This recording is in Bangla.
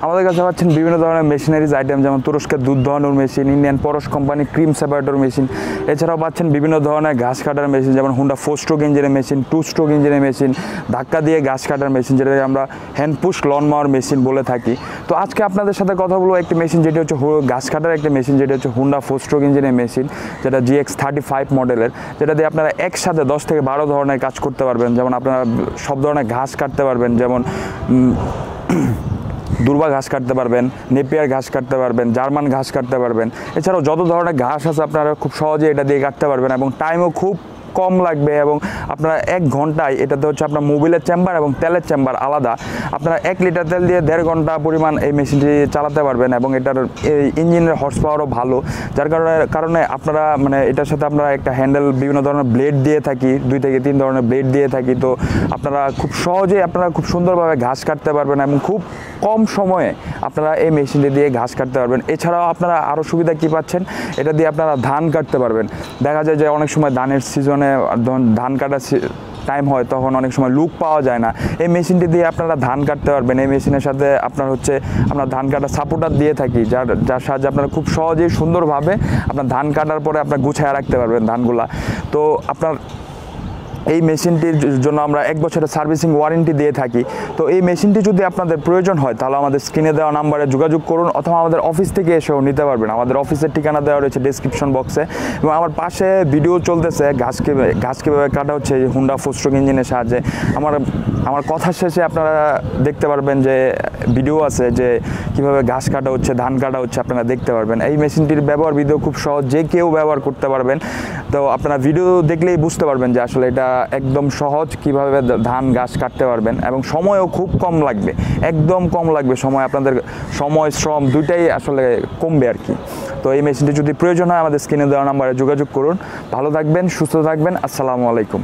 আমাদের কাছে পাচ্ছেন বিভিন্ন ধরনের মেশিনারিজ আইটেম, যেমন তুরস্কের দুধ দোহানোর মেশিন, ইন্ডিয়ান পরশ কোম্পানি ক্রিম সেপারেটর মেশিন। এছাড়াও পাচ্ছেন বিভিন্ন ধরনের ঘাস কাটার মেশিন, যেমন হুন্ডা 4 স্ট্রোক ইঞ্জিনের মেশিন, 2 স্ট্রোক ইঞ্জিনের মেশিন, ধাক্কা দিয়ে ঘাস কাটার মেশিন, যেটাকে আমরা হ্যান্ড পুশ লন মাওয়ার মেশিন বলে থাকি। তো আজকে আপনাদের সাথে কথা বলবো একটি মেশিন যেটি হচ্ছে ঘাস কাটার একটি মেশিন, যেটি হচ্ছে হুন্ডা 4 স্ট্রোক ইঞ্জিনের মেশিন, যেটা GX35 মডেলের, যেটা দিয়ে আপনারা একসাথে 10 থেকে 12 ধরনের কাজ করতে পারবেন। যেমন আপনারা সব ধরনের ঘাস কাটতে পারবেন, যেমন দুর্বা ঘাস কাটতে পারবেন, নেপিয়ার ঘাস কাটতে পারবেন, জার্মান ঘাস কাটতে পারবেন। এছাড়াও যত ধরনের ঘাস আছে আপনারা খুব সহজে এটা দিয়ে কাটতে পারবেন এবং টাইমও খুব কম লাগবে। এবং আপনারা 1 ঘন্টায়, এটাতে হচ্ছে আপনার মোবিলের চেম্বার এবং তেলের চেম্বার আলাদা, আপনারা 1 লিটার তেল দিয়ে 1.5 ঘন্টা পরিমাণ এই মেশিনটি চালাতে পারবেন। এবং এটার এই ইঞ্জিনের হর্স পাওয়ারও ভালো, যার কারণে আপনারা মানে এটার সাথে আমরা একটা হ্যান্ডেল, বিভিন্ন ধরনের ব্লেড দিয়ে থাকি, 2 থেকে 3 ধরনের ব্লেড দিয়ে থাকি। তো আপনারা খুব সহজেই আপনারা খুব সুন্দরভাবে ঘাস কাটতে পারবেন এবং খুব কম সময়ে আপনারা এই মেশিনটি দিয়ে ঘাস কাটতে পারবেন। এছাড়াও আপনারা আরও সুবিধা কী পাচ্ছেন, এটা দিয়ে আপনারা ধান কাটতে পারবেন। দেখা যায় যে অনেক সময় ধানের সিজনে ধান কাটার টাইম হয়, তখন অনেক সময় লুক পাওয়া যায় না। এই মেশিনটি দিয়ে আপনারা ধান কাটতে পারবেন। এই মেশিনের সাথে আপনার হচ্ছে আমরা ধান কাটার সাপোর্টার দিয়ে থাকি, যার সাহায্যে আপনারা খুব সহজেই সুন্দরভাবে আপনার ধান কাটার পরে আপনার গুছায় রাখতে পারবেন ধানগুলা। তো আপনার এই মেশিনটির জন্য আমরা 1 বছরের সার্ভিসিং ওয়ারেন্টি দিয়ে থাকি। তো এই মেশিনটি যদি আপনাদের প্রয়োজন হয় তাহলে আমাদের স্ক্রিনে দেওয়া নাম্বারে যোগাযোগ করুন, অথবা আমাদের অফিস থেকে এসেও নিতে পারবেন। আমাদের অফিসের ঠিকানা দেওয়া রয়েছে ডেসক্রিপশন বক্সে। এবং আমার পাশে ভিডিও চলতেছে ঘাস কীভাবে কাটা হচ্ছে হুন্ডা 4 স্ট্রোক ইঞ্জিনের সাহায্যে। আমার কথার শেষে আপনারা দেখতে পারবেন যে ভিডিও আছে, যে কীভাবে ঘাস কাটা হচ্ছে, ধান কাটা হচ্ছে, আপনারা দেখতে পারবেন। এই মেশিনটির ব্যবহার ভিডিও খুব সহজ, যে কেউ ব্যবহার করতে পারবেন। তো আপনারা ভিডিও দেখলেই বুঝতে পারবেন যে আসলে এটা একদম সহজ, কিভাবে ধান ঘাস কাটতে পারবেন। এবং সময়ও খুব কম লাগবে, একদম কম লাগবে সময়, আপনাদের সময় শ্রম দুইটাই আসলে কমবে আর কি। তো এই মেশিনটি যদি প্রয়োজন হয় আমাদের স্ক্রিনে দেওয়া নাম্বারে যোগাযোগ করুন। ভালো থাকবেন, সুস্থ থাকবেন। আসসালামু আলাইকুম।